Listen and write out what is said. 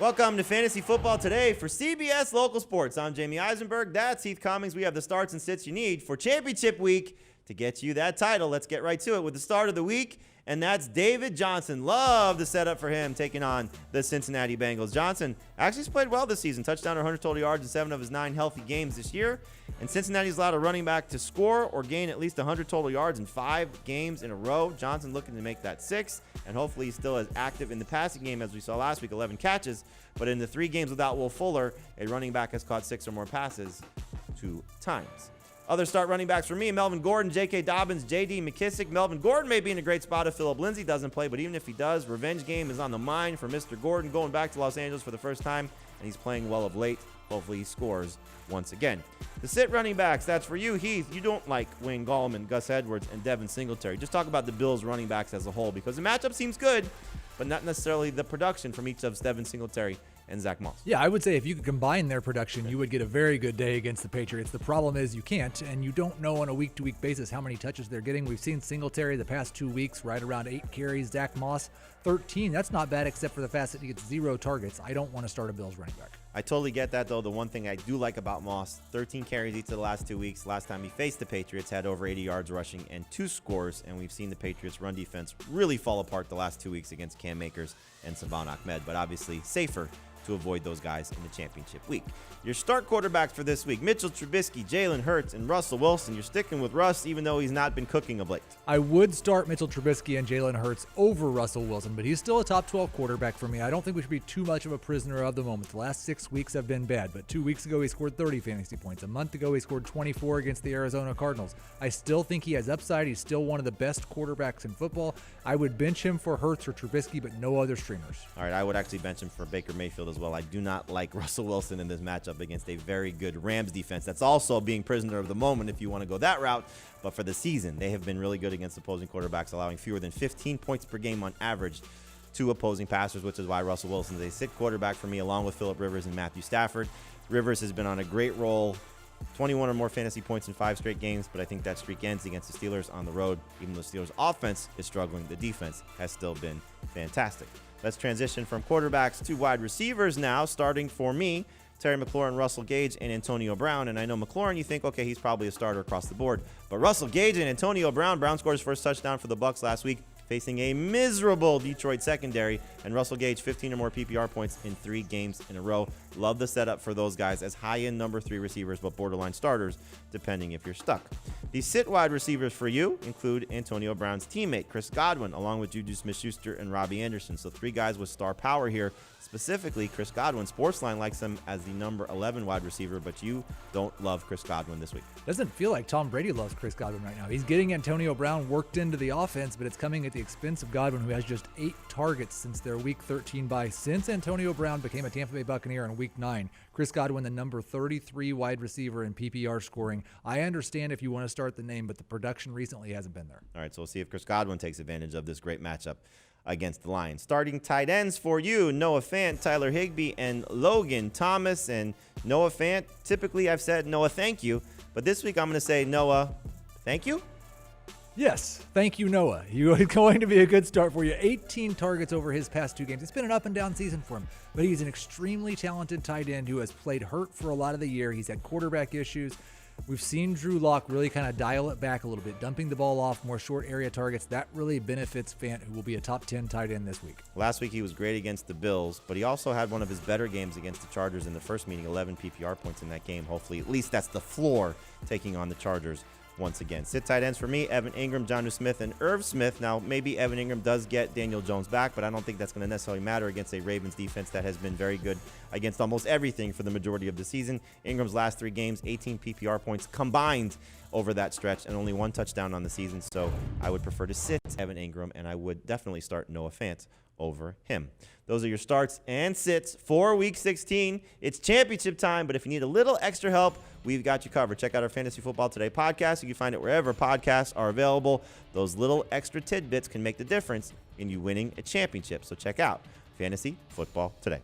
Welcome to Fantasy Football Today for CBS Local Sports. I'm Jamie Eisenberg. That's Heath Cummings. We have the starts and sits you need for Championship Week to get you that title. Let's get right to it with the start of the week, and that's David Johnson. Love the setup for him taking on the Cincinnati Bengals. Johnson actually has played well this season. Touchdown, 100 total yards in 7 of his 9 healthy games this year. And Cincinnati's allowed a running back to score or gain at least 100 total yards in 5 games in a row. Johnson looking to make that 6, and hopefully he's still as active in the passing game as we saw last week, 11 catches. But in the 3 games without Will Fuller, a running back has caught 6 or more passes 2 times. Other start running backs for me, Melvin Gordon, J.K. Dobbins, J.D. McKissick. Melvin Gordon may be in a great spot if Phillip Lindsay doesn't play, but even if he does, revenge game is on the mind for Mr. Gordon, going back to Los Angeles for the first time, and he's playing well of late. Hopefully he scores once again. The sit running backs, that's for you, Heath. You don't like Wayne Gallman, Gus Edwards, and Devin Singletary. Just talk about the Bills running backs as a whole, because the matchup seems good, but not necessarily the production from each of Devin Singletary and Zach Moss. Yeah, I would say if you could combine their production, you would get a very good day against the Patriots. The problem is you can't, and you don't know on a week-to-week basis how many touches they're getting. We've seen Singletary the past 2 weeks, right around 8 carries. Zach Moss, 13. That's not bad, except for the fact that he gets 0 targets. I don't want to start a Bills running back. I totally get that, though. The one thing I do like about Moss, 13 carries each of the last 2 weeks. Last time he faced the Patriots, had over 80 yards rushing and 2 scores, and we've seen the Patriots' run defense really fall apart the last 2 weeks against Cam Akers and Savon Ahmed, but obviously safer to avoid those guys in the championship week. Your start quarterbacks for this week, Mitchell Trubisky, Jalen Hurts, and Russell Wilson. You're sticking with Russ, even though he's not been cooking of late. I would start Mitchell Trubisky and Jalen Hurts over Russell Wilson, but he's still a top 12 quarterback for me. I don't think we should be too much of a prisoner of the moment. The last 6 weeks have been bad, but 2 weeks ago he scored 30 fantasy points. A month ago he scored 24 against the Arizona Cardinals. I still think he has upside. He's still one of the best quarterbacks in football. I would bench him for Hurts or Trubisky, but no other streamers. All right, I would actually bench him for Baker Mayfield as well. I do not like Russell Wilson in this matchup against a very good Rams defense. That's also being prisoner of the moment if you want to go that route. But for the season, they have been really good against opposing quarterbacks, allowing fewer than 15 points per game on average to opposing passers, which is why Russell Wilson is a sit quarterback for me, along with Phillip Rivers and Matthew Stafford. Rivers has been on a great roll, 21 or more fantasy points in 5 straight games, but I think that streak ends against the Steelers on the road. Even though the Steelers' offense is struggling, the defense has still been fantastic. Let's transition from quarterbacks to wide receivers now, starting for me, Terry McLaurin, Russell Gage, and Antonio Brown. And I know McLaurin, you think, okay, he's probably a starter across the board. But Russell Gage and Antonio Brown, Brown scored his first touchdown for the Bucs last week, facing a miserable Detroit secondary, and Russell Gage 15 or more PPR points in 3 games in a row. Love the setup for those guys as high-end number 3 receivers, but borderline starters, depending if you're stuck. The sit wide receivers for you include Antonio Brown's teammate, Chris Godwin, along with Juju Smith-Schuster and Robbie Anderson. So 3 guys with star power here. Specifically, Chris Godwin. Sportsline likes him as the number 11 wide receiver, but you don't love Chris Godwin this week. Doesn't feel like Tom Brady loves Chris Godwin right now. He's getting Antonio Brown worked into the offense, but it's coming at the expense of Godwin, who has just 8 targets since their Week 13 bye. Since Antonio Brown became a Tampa Bay Buccaneer in Week 9, Chris Godwin, the number 33 wide receiver in PPR scoring. I understand if you want to start the name, but the production recently hasn't been there. All right, so we'll see if Chris Godwin takes advantage of this great matchup against the Lions. Starting tight ends for you, Noah Fant, Tyler Higbee, and Logan Thomas. And Noah Fant, typically I've said Noah, thank you, but this week I'm going to say Noah, thank you. Yes, thank you, Noah. You are going to be a good start for you. 18 targets over his past 2 games. It's been an up and down season for him, but he's an extremely talented tight end who has played hurt for a lot of the year. He's had quarterback issues. We've seen Drew Lock really kind of dial it back a little bit, dumping the ball off, more short area targets. That really benefits Fant, who will be a top 10 tight end this week. Last week he was great against the Bills, but he also had one of his better games against the Chargers in the first meeting, 11 PPR points in that game. Hopefully, at least that's the floor, taking on the Chargers once again. Sit tight ends for me, Evan Ingram, Jonnu Smith, and Irv Smith. Now, maybe Evan Ingram does get Daniel Jones back, but I don't think that's going to necessarily matter against a Ravens defense that has been very good against almost everything for the majority of the season. Ingram's last 3 games, 18 PPR points combined over that stretch, and only 1 touchdown on the season, so I would prefer to sit Evan Ingram, and I would definitely start Noah Fant over him. Those are your starts and sits for Week 16. It's championship time, but if you need a little extra help, we've got you covered. Check out our Fantasy Football Today podcast. You can find it wherever podcasts are available. Those little extra tidbits can make the difference in you winning a championship. So check out Fantasy Football Today.